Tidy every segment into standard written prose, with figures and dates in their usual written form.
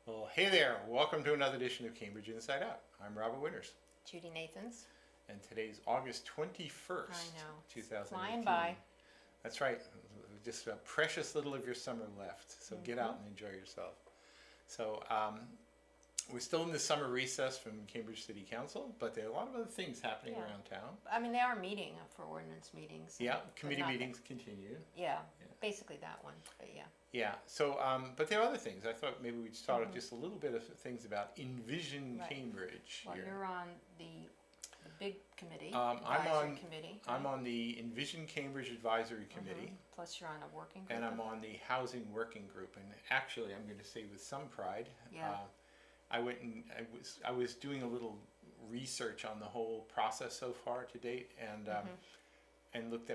Well, hey there. Welcome to another edition of Cambridge Inside Out. I'm Robert Winters, Judy Nathans. and today's August 21st, I know. 2018. Flying by. That's right. Just a precious little of your summer left, so get out and enjoy yourself. So we're still in the summer recess from Cambridge City Council, but there are a lot of other things happening Yeah. around town. I mean, they are meeting for ordinance meetings. Yeah, but committee not- meetings continue. Yeah, Yeah. basically that one, but yeah. Yeah, so, but there are other things. I thought maybe we'd start with just a little bit of things about Envision Right. Cambridge Well, here. you're on the big committee, I'm advisory on- committee. I'm on the Envision Cambridge Advisory Committee, Plus you're on a working group. and I'm on the Housing Working Group. And actually, I'm going to say with some pride, Yeah. I went and I was doing a little research on the whole process so far to date, and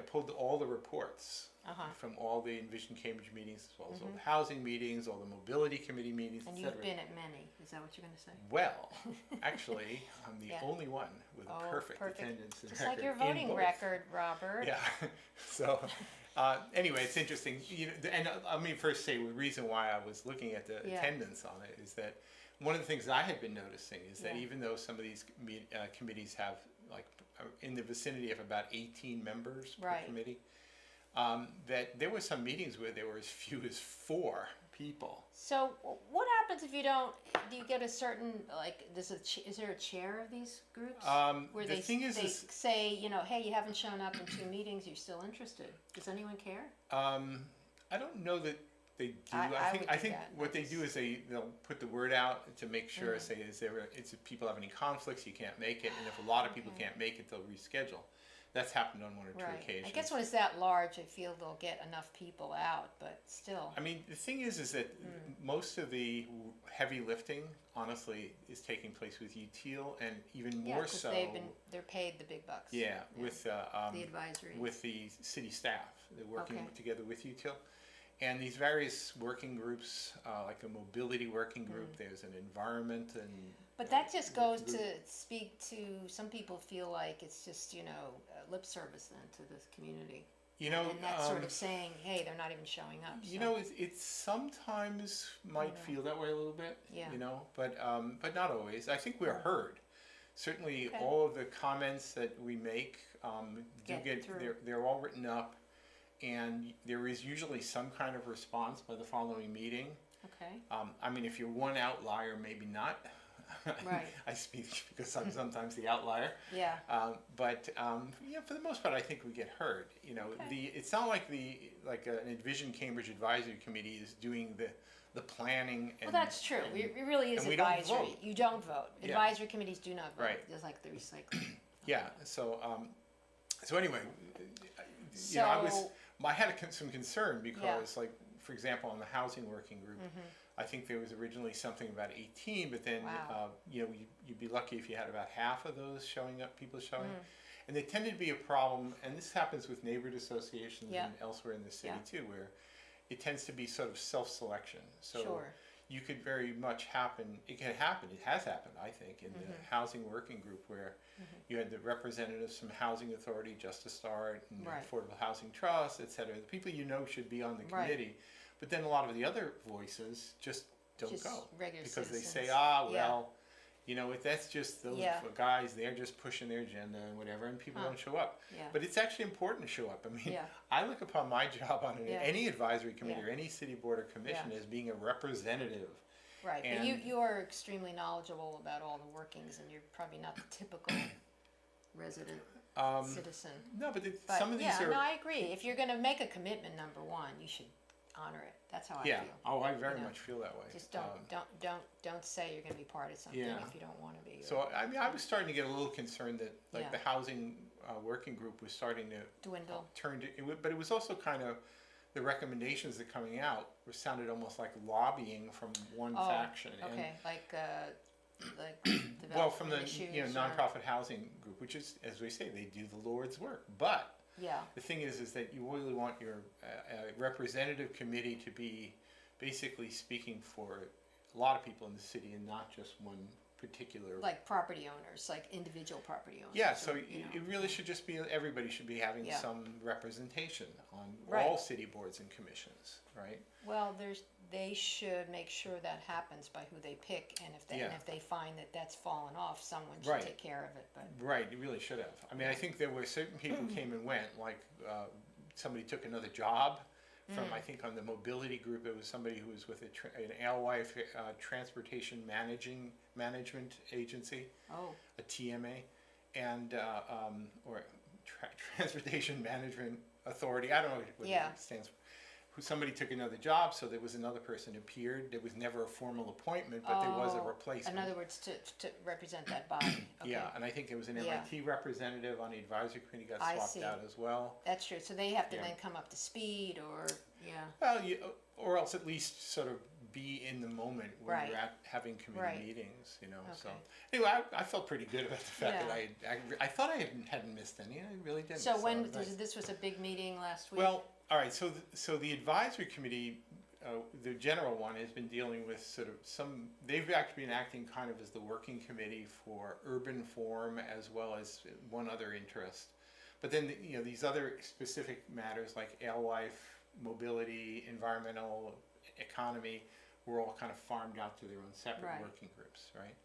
pulled all the reports Uh-huh. from all the Envision Cambridge meetings, as well as all the housing meetings, all the mobility committee meetings, And etc. you've been at many, is that what you're going to say? Well, actually, I'm the Yeah. only one with a Oh, perfect attendance and Just record like your in voting both. record, Robert. Yeah. So, anyway, it's interesting. And let me first say the reason why I was looking at the Yeah. attendance on it is that one of the things I had been noticing is that Yeah. even though some of these committees have like in the vicinity of about 18 members per Right. committee, that there were some meetings where there were as few as 4 people. So what happens if you don't, do you get a certain, like, is there a chair of these groups? Where The they, thing is- they say, hey, you haven't shown up in 2 meetings, you're still interested. Does anyone care? I don't know that they do. I would I do think that. what they do is they'll put the word out to make sure, say, if people have any conflicts, you can't make it, and if a lot of people can't make it, they'll reschedule. That's happened on 1 or 2 Right. occasions. I guess when it's that large, I feel they'll get enough people out, but still. I mean, the thing is that most of the heavy lifting, honestly, is taking place with UTEAL, and even Yeah, more 'cause so. they're paid the big bucks. Yeah, with The advisory. with the city staff. They're working Okay. together with UTIL. And these various working groups, like a mobility working group, there's an environment and. But that just goes group. to speak to, some people feel like it's just, lip service then to this community. And that's sort of saying, hey, they're not even showing up. You so. know, it sometimes might feel that way a little bit, Yeah. but not always. I think we're heard. Certainly, Okay. all of the comments that we make Get through. they're all written up, and there is usually some kind of response by the following meeting. Okay. I mean, if you're one outlier, maybe not. Right. I speak because I'm sometimes the outlier. Yeah. But for the most part, I think we get heard. Okay. It's not like an Envision Cambridge Advisory Committee is doing the planning. And, Well, that's true. It really is and we don't advisory. vote. You don't vote. Yeah. Advisory committees do not vote. Right. Just like the recycling. Yeah. So anyway, So- I had some concern because, like, for example, on the housing working group, I think there was originally something about 18, but then Wow. you'd be lucky if you had about half of those people showing. And they tended to be a problem, and this happens with neighborhood associations Yeah. and elsewhere in the city Yeah. too, where it tends to be sort of self-selection. So Sure. you could very much happen, it has happened, I think, in the housing working group where you had the representatives from Housing Authority, Just to Start, and Right. Affordable Housing Trust, et cetera. The people should be on the Right. committee, but then a lot of the other voices just don't Just go. regular because they say, citizens. that's just those Yeah. guys, they're just pushing their agenda and whatever, and people don't show up. Yeah. But it's actually important to show up. I mean, Yeah. I look upon my job on Yeah. any advisory committee Yeah. or any city board or commission Yeah. as being a representative. Right. But And- you are extremely knowledgeable about all the workings, and you're probably not the typical resident citizen. No, but But some of these yeah, are. no, I agree. If you're going to make a commitment, number one, you should honor it. That's how I Yeah. feel. Oh, I very You know, much feel that way. Just don't say you're going to be part of something Yeah. if you don't want to be. So I mean, I was starting to get a little concerned that like Yeah. the housing working group was starting to Dwindle. but it was also kind of the recommendations that coming out were sounded almost like lobbying from one faction. And, Okay, like well, from the issues or- nonprofit housing group, which is, as we say, they do the Lord's work. But Yeah. the thing is that you really want your representative committee to be basically speaking for a lot of people in the city and not just one particular. Like property owners, like individual property owners. Yeah, so or, it really should just be, everybody should be having Yeah. some representation on Right. all city boards and commissions, right? Well, they should make sure that happens by who they pick, and if they find that that's fallen off, someone should Right. take care of it. But Right, you really should have. I mean, I think there were certain people came and went, like somebody took another job from, I think on the mobility group, it was somebody who was with an Alewife transportation management agency, a TMA, and or transportation management authority. I don't know what Yeah. it stands for. Somebody took another job, so there was another person who appeared. There was never a formal appointment, but there was a replacement. In other words, to represent that body. Okay. Yeah, and I think there was an MIT representative on the advisory committee got I swapped see. out as well. That's true. So they have to Yeah. then come up to speed, or Well, or else at least sort of be in the moment when Right. you're at having committee Right. meetings, So Okay. anyway, I felt pretty good about the fact Yeah. that I thought I hadn't missed any. I really didn't. So when it was nice. this was a big meeting last week? Well, all right. So the advisory committee, the general one, has been dealing with sort of they've actually been acting kind of as the working committee for urban form as well as one other interest. But then these other specific matters like alewife, mobility, environmental, economy, were all kind of farmed out to their own separate Right. working groups, right?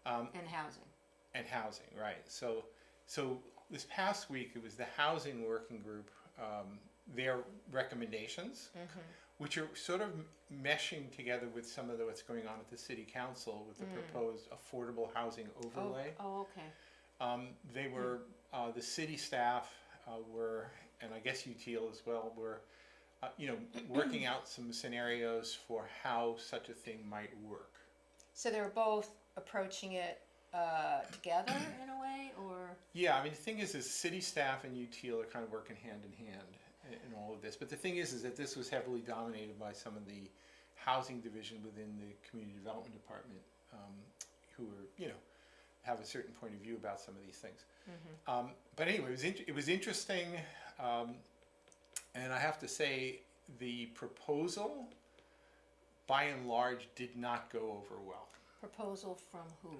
And housing. And housing, right? So this past week it was the housing working group. Their recommendations, which are sort of meshing together with some of what's going on at the city council with the proposed affordable housing overlay. Oh, okay. They were the city staff were, and I guess UTL as well, were working out some scenarios for how such a thing might work. So they're both approaching it together in a way, or? Yeah, I mean the thing is city staff and UTL are kind of working hand in hand in all of this. But the thing is that this was heavily dominated by some of the housing division within the community development department, who are have a certain point of view about some of these things. But anyway, it was interesting, and I have to say the proposal, by and large, did not go over well. Proposal from who?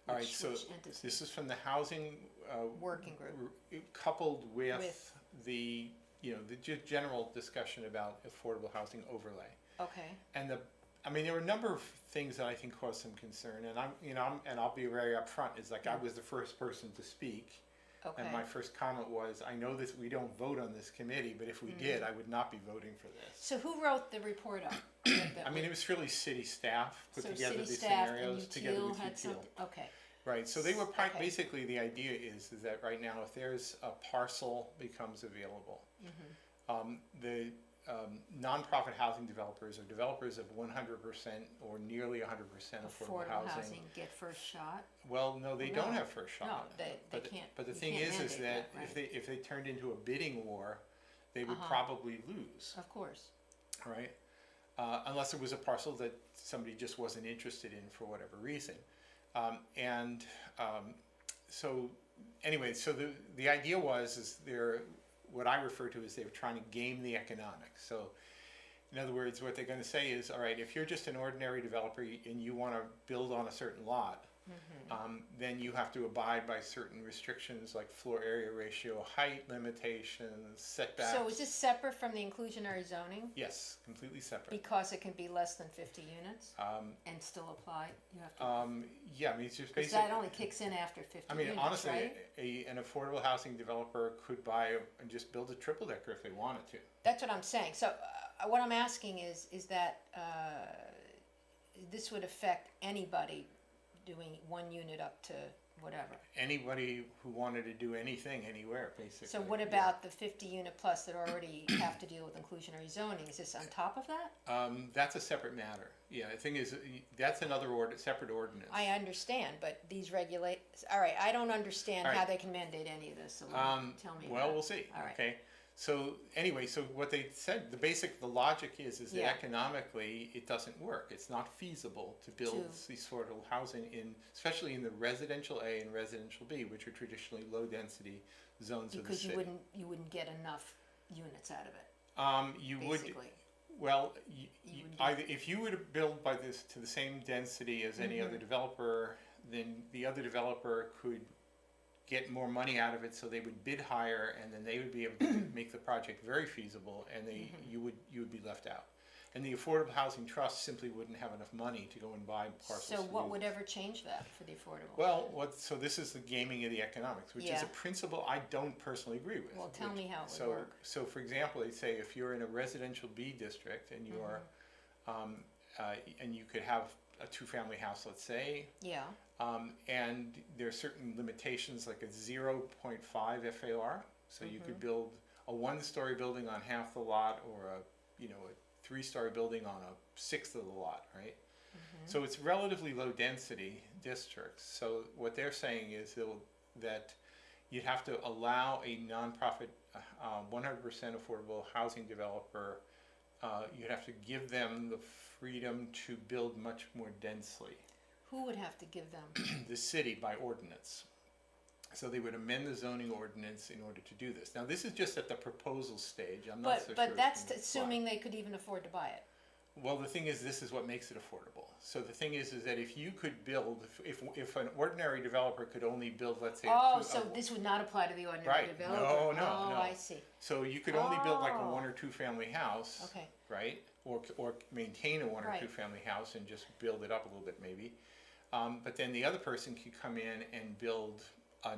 All right, so entity? this is from the housing Working group. coupled with the general discussion about affordable housing overlay. Okay. And there were a number of things that I think caused some concern, and I'll be very upfront. Is like I was the first person to speak, Okay. and my first comment was, I know this. We don't vote on this committee, but if we did, I would not be voting for this. So who wrote the report up? I mean, it was really city staff put So together city these staff scenarios and together UTL with had UTL. something. Okay. Right, so they were Okay. basically the idea is that right now if there's a parcel becomes available, the nonprofit housing developers or developers of 100% or nearly 100% affordable housing. Get first shot. Well, no, they No. don't have first shot. No, they But can't. But the you thing can't is mandate that right? if they turned into a bidding war, they would Uh-huh. probably lose, Of course. right? Unless it was a parcel that somebody just wasn't interested in for whatever reason. So anyway, so the idea is what I refer to as they were trying to game the economics. So in other words, what they're going to say is, all right, if you're just an ordinary developer and you want to build on a certain lot, then you have to abide by certain restrictions like floor area ratio, height limitations, setbacks. So is this separate from the inclusionary zoning? Yes, completely separate. Because it can be less than 50 units and still apply? You have to. Yeah, I mean, it's just Because basically. that only kicks in after 50 I mean, units, honestly, right? an affordable housing developer could buy and just build a triple decker if they wanted to. That's what I'm saying. So what I'm asking is that this would affect anybody doing 1 unit up to whatever. Anybody who wanted to do anything anywhere, basically. So what about the 50 unit plus that already have to deal with inclusionary zoning? Is this on top of that? That's a separate matter. Yeah, the thing is, that's another separate ordinance. I understand, but these regulate. All right, I don't understand All right. how they can mandate any of this. So tell me. Well, about it. we'll see. All right. Okay. So anyway, so what they said, the logic is that Yeah. economically it doesn't work. It's not feasible to build these sort of housing especially in the residential A and residential B, which are traditionally low density zones of the Because city. you wouldn't get enough units out of it. You basically. would. Well, You would either if you were to build by this to the same density as any other developer, then the other developer could get more money out of it, so they would bid higher, and then they would be able to make the project very feasible, and you would be left out. And the Affordable Housing Trust simply wouldn't have enough money to go and buy parcels. So what would ever change that for the affordable? Well, so this is the gaming of the economics, which is Yeah. a principle I don't personally agree with. Well, tell me how it would So, work. so for example, they say if you're in a residential B district and you are, and you could have a two-family house, let's say, Yeah. and there are certain limitations like a 0.5 FAR. So you could build a one-story building on half the lot, or a three-story building on a sixth of the lot, right? So it's relatively low density districts. So what they're saying is that you'd have to allow a nonprofit 100% affordable housing developer, you'd have to give them the freedom to build much more densely. Who would have to give them? The city by ordinance. So they would amend the zoning ordinance in order to do this. Now, this is just at the proposal stage. I'm not so sure. But that's it's gonna assuming they could even afford to buy it. fly. Well, the thing is, this is what makes it affordable. So the thing is that if you could build, if an ordinary developer could only build, let's say, Oh, so this would not apply to the ordinary Right. developer? No, Oh, no. I see. So you could only build like a Oh. 1 or 2 family house, Okay. right? Or maintain a 1 or Right. 2 family house and just build it up a little bit maybe. But then the other person could come in and build a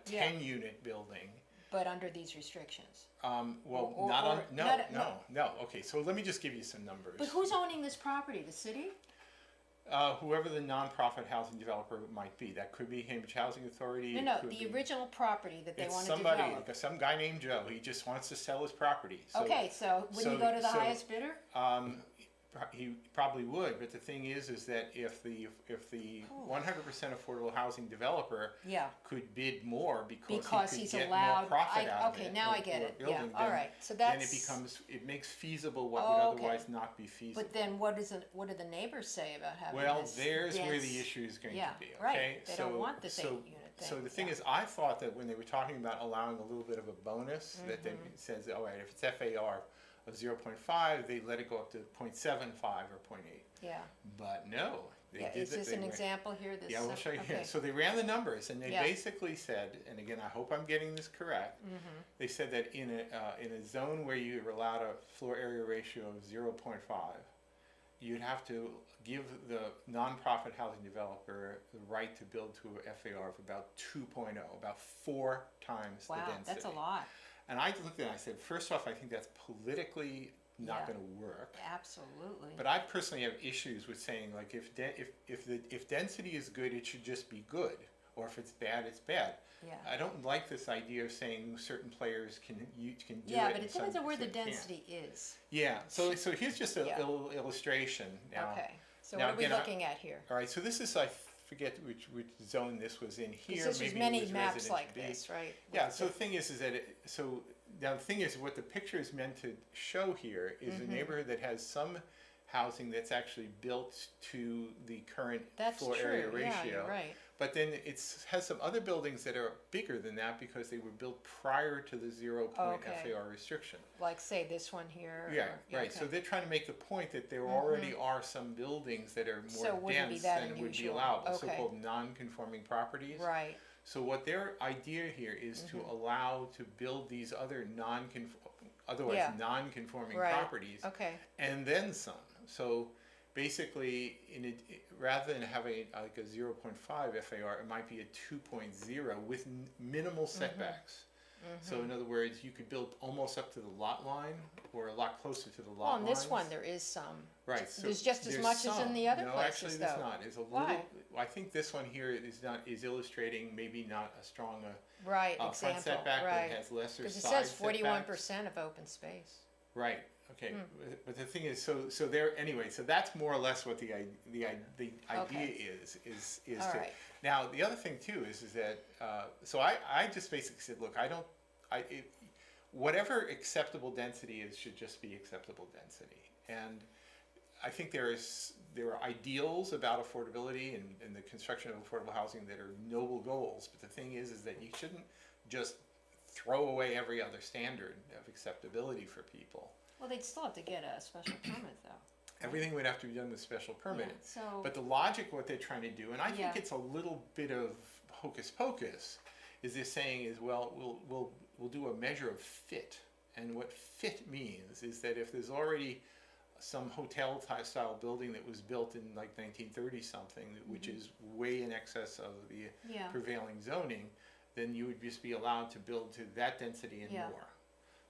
10-unit building. But under these restrictions. No. Okay, so let me just give you some numbers. But who's owning this property? The city? Whoever the nonprofit housing developer might be. That could be Cambridge Housing Authority. No, it could the be- original property that they It's want to somebody, develop. some guy named Joe. He just wants to sell his property. So, Okay, so wouldn't you go to the so- highest bidder? He probably would, but the thing is that if the 100% affordable housing developer Yeah. could bid more because he He's could get allowed. more profit out of Okay, it, now I or- get or it. building, Yeah. All right. So then that's. it makes feasible what Oh, would okay. otherwise not be feasible. But then what do the neighbors say about having Well, this there's where the dense- issue is going Yeah, to be. Okay, right. They don't want this 8-unit thing. So the thing Yeah. is, I thought that when they were talking about allowing a little bit of a bonus, that they says, all right, if it's FAR of 0.5, they let it go up to 0.75 or 0.8. Yeah. But no, they Yeah. did Is that. this an example here? This. Yeah, we'll show you Okay. here. So they ran the numbers, and they Yeah. basically said, and again, I hope I'm getting this correct. They said that in a zone where you are allowed a floor area ratio of 0.5, you'd have to give the nonprofit housing developer the right to build to a FAR of about 2.0, about 4 times the Wow, density. that's a lot. And I looked at it and I said, first off, I think that's politically not Yeah. going to work. Absolutely. But I personally have issues with saying, like, if density is good, it should just be good, or if it's bad, it's bad. Yeah. I don't like this idea of saying certain players can do Yeah, it. but and it depends some on where the can't. density is. Yeah. So here's just a Yeah. little illustration now. Okay. So now what are we again, looking at here? All right. So this is, I forget which zone this was in here. Because Maybe there's it many was maps residential like B. this, right? Yeah, so the thing is that now the thing is, what the picture is meant to show here is Mm-hmm. a neighborhood that has some housing that's actually built to the current That's floor true. area Yeah, ratio. you're right. But then it has some other buildings that are bigger than that because they were built prior to the 0 point Okay. FAR restriction. Like say this one here. Yeah, or- right. So okay. they're trying to make the point that there already are some buildings that are more So it wouldn't be dense that than would be unusual. allowable, Okay. so-called non-conforming properties. Right. So what their idea here is to allow to build these other otherwise Yeah. non-conforming Right. properties, Okay. and then some. So basically, rather than having like a 0.5 FAR, it might be a 2.0 with minimal setbacks. So in other words, you could build almost up to the lot line, or a lot closer to the lot Well, on this lines. one there is some. Right. So There's just as there's much as in some. the other no, places, actually, there's though. not. There's a Why? little. I think this one here is illustrating maybe not a strong Right. front example. setback, Right. but has lesser Because it side says 41% setbacks. of open space. Right. Okay. Hmm. But the thing is, so there anyway. So that's more or less what the idea Okay. is All to. right. Now the other thing too is that so I just basically said, look, whatever acceptable density is should just be acceptable density, and I think there are ideals about affordability and the construction of affordable housing that are noble goals. But the thing is that you shouldn't just throw away every other standard of acceptability for people. Well, they'd still have to get a special permit though. Everything would have to be done with special permit. Yeah, so. But the logic, what they're trying to do, and I think Yeah. it's a little bit of hocus pocus, is they're saying is, well, we'll do a measure of fit, and what fit means is that if there's already some hotel style building that was built in like 1930 something, which is way in excess of the Yeah. prevailing zoning, then you would just be allowed to build to that density and Yeah. more.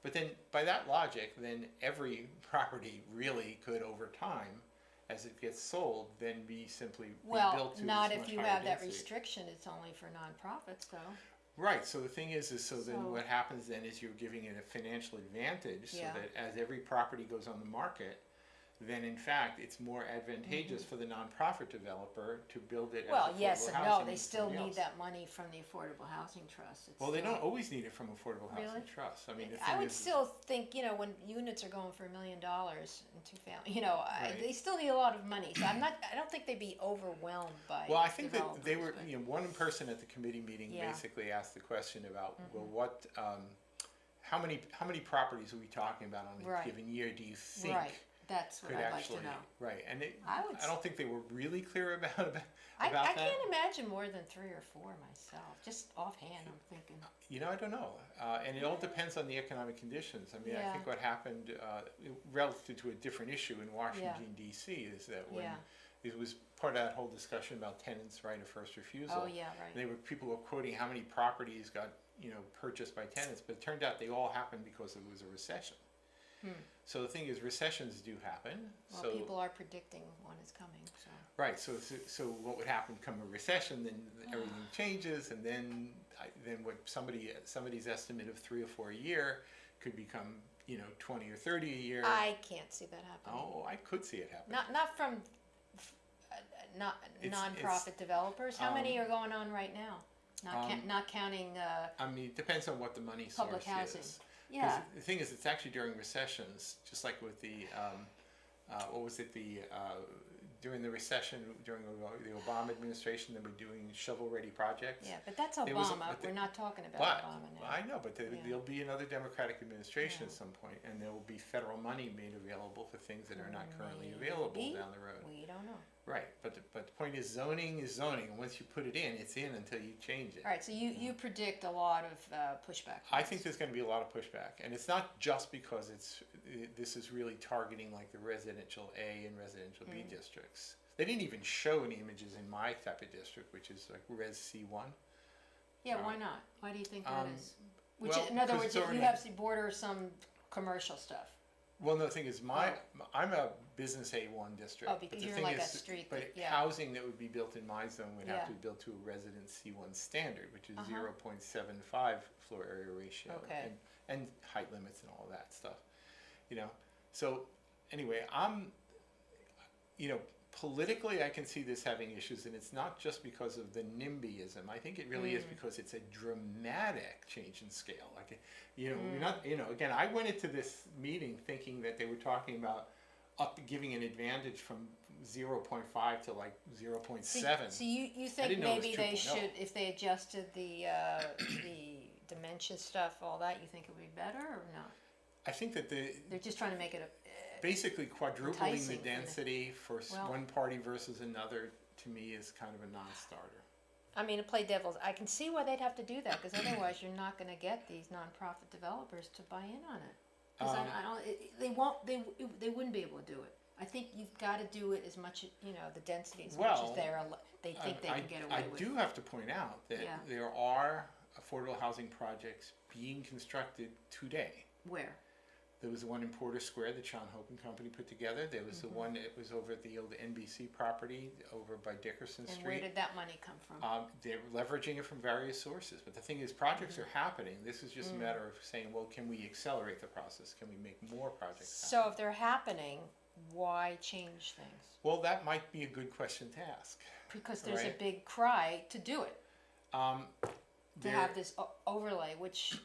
But then by that logic, then every property really could over time, as it gets sold, then be simply Well, rebuilt to not this if much you higher have that density. restriction, it's only for nonprofits though. Right, so the thing is so then So- what happens then is you're giving it a financial advantage, so Yeah. that as every property goes on the market, then in fact, it's more advantageous for the nonprofit developer to build it as Well, affordable yes and no, housing they than still somebody need else. that money from the Affordable Housing Trust. It's Well, they still- don't always need it from Affordable Housing Really? Trust. I mean, the I thing would is, still think, when units are going for $1 million in two family, Right. they still need a lot of money. So I don't think they'd be overwhelmed by well, I think that they were, developers, but- one person at the committee meeting Yeah. basically asked the question about, well, what, how many properties are we talking about on a Right. given year do you think Right, that's what could I'd like actually, to know. right, and I would I don't think they were really clear about I that. can't imagine more than 3 or 4 myself. Just offhand, I'm thinking. I don't know, and it all depends on the economic conditions. I mean, I Yeah. think what happened relative to a different issue in Washington D.C. is that when Yeah. it was part of that whole discussion about tenants' right of first refusal. Oh yeah, right. People were quoting how many properties got purchased by tenants, but it turned out they all happened because it was a recession. So the thing is, recessions do happen. Well, so people are predicting one is coming. So right, so what would happen come a recession? Then everything changes, and then what somebody's estimate of 3 or 4 a year could become 20 or 30 a year. I can't see that happening. Oh, I could see it happen. Not from not It's- nonprofit developers. How many are going on right now? Not counting I mean, it depends on what the money public source housing. is. 'Cause Yeah. the thing is, it's actually during recessions, just like with the, what was it, during the recession, during the Obama administration, they were doing shovel-ready projects. Yeah, but that's There was a- Obama. but the- We're not talking about But, Obama now. I know, but Yeah. there'll be another Democratic administration Yeah. at some point, and there will be federal money made available for things that are not currently available Maybe. down the road. We don't know. Right, but the point is zoning is zoning, and once you put it in, it's in until you change it. All right, so you predict a lot of pushback. I think there's going to be a lot of pushback, and it's not just because this is really targeting like the residential A and residential B districts. They didn't even show any images in my type of district, which is like Res C1. Yeah, why not? Why do you think that is? Which, well, in other because words, it's you already- have to border some commercial stuff. Well, no, the thing is, I'm a business A1 district. Oh, but because the you're thing like a is, street But that- yeah. housing that would be built in my zone would have Yeah. to be built to a resident C1 standard, which is Uh-huh. 0.75 floor area ratio. Okay. And height limits and all that stuff. So anyway, politically I can see this having issues, and it's not just because of the NIMBYism. I think it really is because it's a dramatic change in scale. Like, we're not, again, I went into this meeting thinking that they were talking about giving an advantage from 0.5 to like 0.7. So you think didn't know it was maybe they 2.0. should, if they adjusted the dementia stuff, all that, you think it would be better or not? I think that They're just trying to make it basically quadrupling the enticing for the- density for Well- one party versus another, to me, is kind of a non-starter. I mean, to play devil's, I can see why they'd have to do that, because otherwise you're not going to get these nonprofit developers to buy in on it. Because they won't, they wouldn't be able to do it. I think you've got to do it as much, the density as much as they think they can get away with. I do have to point out that Yeah. there are affordable housing projects being constructed today. Where? There was the one in Porter Square that Sean Hope and Company put together. There was the one that was over at the old NBC property over by Dickerson And Street. where did that money come from? They're leveraging it from various sources. But the thing is, projects are happening. This is just a matter of saying, well, can we accelerate the process? Can we make more projects happen? So if they're happening, why change things? Well, that might be a good question to ask. Because there's a Right. big cry to do it, to There- have this overlay, which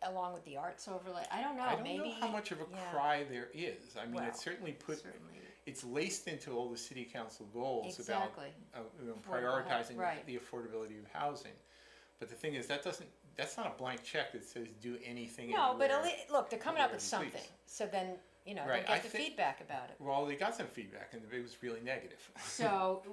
along with the arts overlay, I don't know, I don't maybe. know how much of a yeah, cry there is. I mean, Well, it's certainly certainly. it's laced into all the city council goals Exactly. about Affordable prioritizing right. the affordability of housing. But the thing is, that's not a blank check that says do anything. No, but everywhere. look, they're coming up with Whatever you something, please. so then, they'll Right, get I the think- feedback about it. Well, they got some feedback, and it was really negative. So,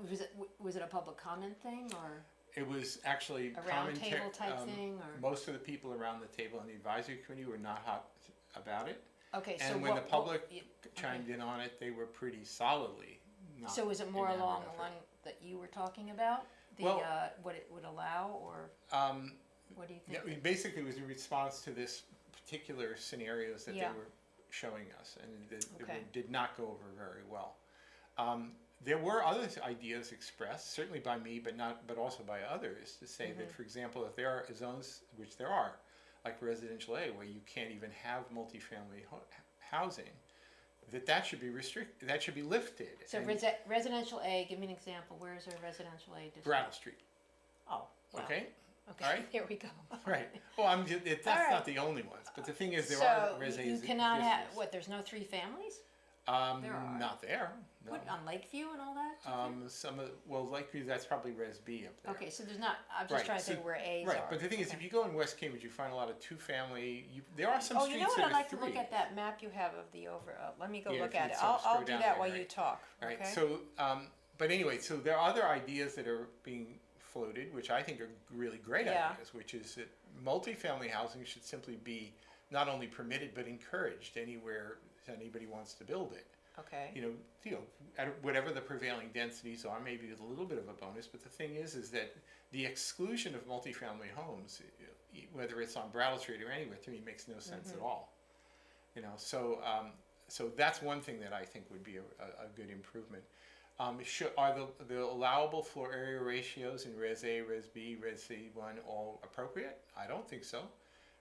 was it a public comment thing, or It was actually a round table type thing, or? Most of the people around the table on the advisory committee were not hot about it. Okay, so And when the public okay. chimed in on it, they were pretty solidly not So is it more enamored along of the it. line that you were talking about? The, Well- what it would allow, or what do you Yeah, think? basically, it was in response to this particular scenarios that Yeah. they were showing us, and it Okay. did not go over very well. There were other ideas expressed, certainly by me, but also by others, to say that, for example, if there are zones, which there are, like residential A, where you can't even have multifamily housing, that should be restricted, that should be lifted. So And residential A, give me an example. Where is a residential A district? Brattle Street, Oh, wow. okay? Okay, all right. there we go. Right. Well, that's All right. not the only ones, but the thing is, there are So res As you cannot have, districts. what, there's no 3 families? There are. Not there. No. What, on Lakeview and all that? Lakeview, that's probably Res B up there. Okay, so there's not, I'm just Right, trying to so- think where A's Right, are. but the thing is, Okay. if you go in West Cambridge, you find a lot of two-family. There are some Oh, you know streets what, that I'd are like to three. look at that map you have of the let me go Yeah, look if you at it. sort of I'll scroll do down that there, while right. you talk, Right. okay? So, but anyway, so there are other ideas that are being floated, which I think are really great Yeah. ideas, which is that multifamily housing should simply be not only permitted but encouraged anywhere anybody wants to build it. Okay, You know, at whatever the prevailing densities are, maybe with a little bit of a bonus. But the thing is that the exclusion of multifamily homes, whether it's on Brattle Street or anywhere, to me makes no sense at all. You know, so that's one thing that I think would be a good improvement. Are the allowable floor area ratios in Res A, Res B, Res C1 all appropriate? I don't think so.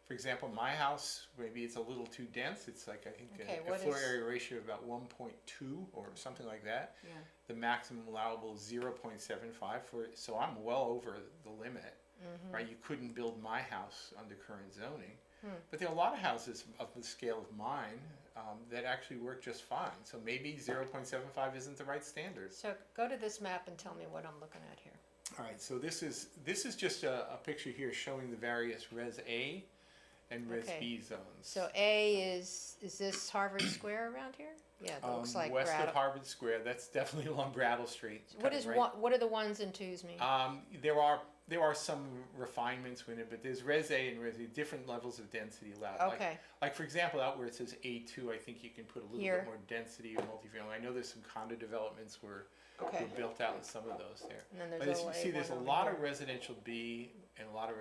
For example, my house, maybe it's a little too dense. It's like, I think, Okay, a what floor is- area ratio of about 1.2 or something like that. yeah, The maximum allowable is 0.75 so I'm well over the limit, right? You couldn't build my house under current zoning. But there are a lot of houses of the scale of mine that actually work just fine. So maybe 0.75 isn't the right standard. so go to this map and tell me what I'm looking at here. All right, so this is just a picture here showing the various Res A and Res Okay. B zones. So A is this Harvard Square around here? Yeah, it looks like west of Brattle. Harvard Square, that's definitely along Brattle Street. What is right? what are the ones and twos mean? There are some refinements with it, but there's Res A and Res B, different levels of density allowed. Okay. Like for example, out where it says A2, I think you can put a little Here. bit more density of multifamily. I know there's some condo developments were Okay. built out in some of those there. And then there's But as a you see, there's a A1 lot over of residential B and a lot of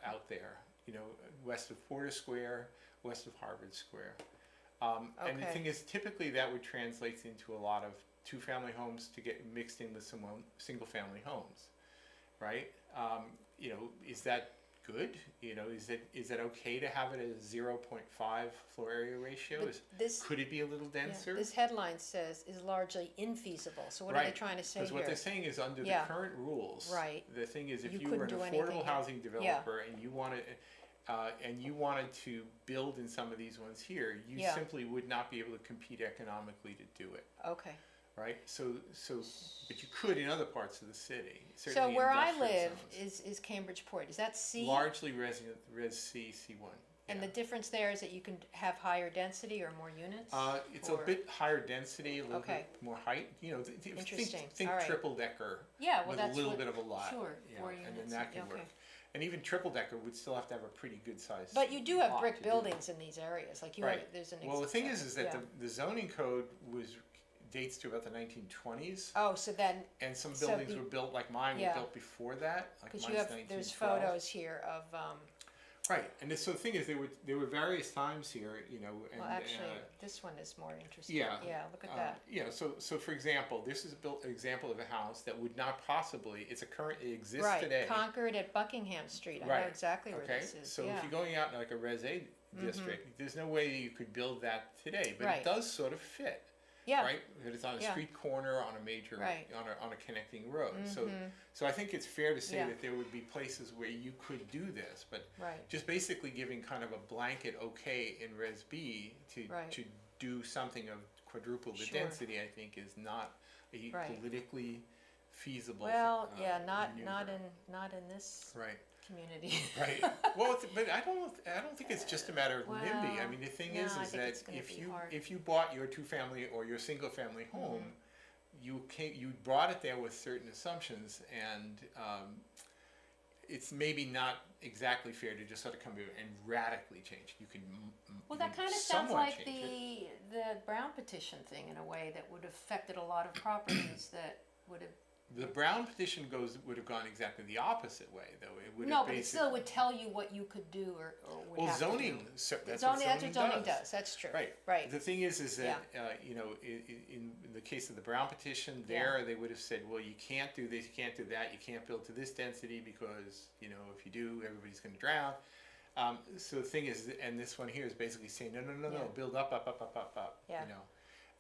out there. You know, west of Porter Square, west of Harvard Square. And the Okay. thing is, typically that would translate into a lot of two-family homes to get mixed in with some single-family homes, right? You know, is that good? You know, is it okay to have it as 0.5 floor area ratio? But this Could it be a little yeah, denser? this headline says is largely infeasible. So what are they Right, trying to say Because what here? they're saying is under Yeah. the current rules, Right. the thing is if You you were an couldn't do anything affordable here. housing developer and you wanted to build in some of these ones here, you Yeah. simply would not be able to compete economically to do it, Okay. right? So, but you could in other parts of the city. So certainly in where I industrial live zones. is Cambridge Port. Is that C? Largely Res C, C1. And yeah. the difference there is that you can have higher density or more units? It's or- a bit higher density, a little Okay. bit more height. You know, Interesting. think All right. triple decker Yeah, well, with that's a little what- bit of a lot. Sure, you 4 know, and then units, that can okay. work. And even triple decker would still have to have a pretty good size. But you do have lot brick to do buildings in these areas, like you Right. have, there's an. Well, the thing is that yeah. the zoning code dates to about the 1920s, Oh, so then, and some so buildings be- were built like mine yeah. were built before that. Like because mine's you have, 1912. there's photos here of, Right, and so the thing is, there were various times here, you know, and well, actually, this one is more interesting. yeah, Yeah, look at that. you know, so for example, this is an example of a house that would not possibly. It exists Right, today. Concord at Buckingham Street. I know Right. exactly where Okay, this is. so Yeah. Mm-hmm. if you're going out in like a Res A district, there's no way you could build that today, but Right. it does sort of fit. Yeah. Right, that it's on a Yeah. street corner on a major Right. on a connecting road. So I think it's fair to say Yeah. that there would be places where you could do this, but Right. just basically giving kind of a blanket okay in Res B Right. to do something of quadruple the Sure. density, I think is not a Right. politically feasible. Well, yeah, not maneuver. in this Right. community. Right. Well, but I don't think it's just no of NIMBY. I Well, mean, the thing no, is I think it's that gonna be hard. if you bought your two-family or your single-family home, you brought it there with certain assumptions, and it's maybe not exactly fair to just sort of come here and radically change. You can Well, that kind of sounds somewhat like change it. the Brown petition thing in a way that would have affected a lot of properties that would have. The Brown petition would have gone exactly the opposite way, though. It would No, have but it still would tell you what you could do or would well, have zoning. to do. So that's Zoning, what that's zoning what zoning does. does. That's true. Right. Right. The thing is that you know, in the case of the Brown petition, they would have said, well, you can't do this, you can't do that, you can't build to this density because you know if you do, everybody's going to drown. So the thing is, and this one here is basically saying, no, build up. Yeah. You know,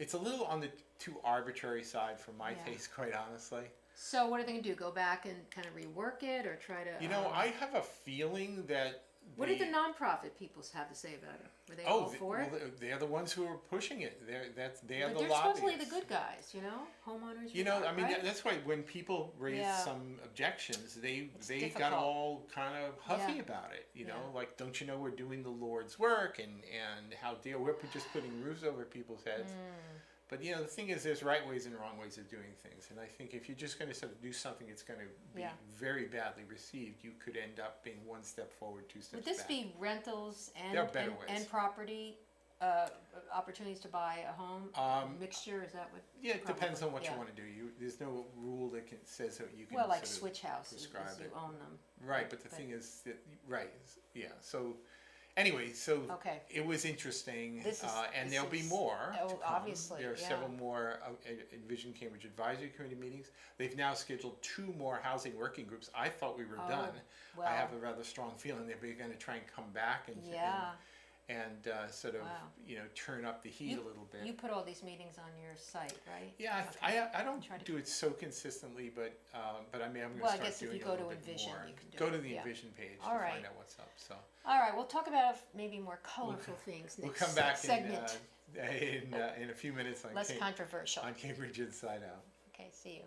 it's a little on the too arbitrary side for my taste, quite honestly. So what are they going to do? Go back and kind of rework it, or try to? You know, I have a feeling that. What did the nonprofit people have to say about it? Were they all for it? They're the ones who are pushing it. They're But the they're lobbyists. supposedly the good guys, you know, homeowners. You know, I mean, right? that's why when people raise some objections, they got difficult. all kind of huffy Yeah. about it. You know, Yeah. like, don't you know we're doing the Lord's work and how dare we're just putting roofs over people's heads. But you know, the thing is, there's right ways and wrong ways of doing things, and I think if you're just going to sort of do something that's going to be very badly received, you could end up being one step forward, two steps Would this back. be rentals There are better ways. and property opportunities to buy a home mixture? Is that what? Yeah, it depends on what you yeah. want to do. There's no rule that says that you can. Well, like sort of switch houses, prescribe because you it. own them. Right, but the thing is that So, anyway, Okay. it was interesting, This is- and this there'll be is- more. oh, to come. obviously, There are yeah. several more Envision Cambridge Advisory Committee meetings. They've now scheduled 2 more housing working groups. I thought we were done. Well, I have a rather strong feeling they're going to try and come back and sort of Wow. turn up the heat a little bit. You put all these meetings on your site, right? Yeah, Okay. I don't Try to- do it so consistently, but I mean, I'm going to Well, I start guess if doing you it go a to little bit Envision, more. you can do Go it, to the yeah. Envision page All to right. find out what's up. So All right, we'll talk about maybe more colorful things we'll next come back segment. in a few minutes on Less controversial. on Cambridge Inside Out. Okay, see you.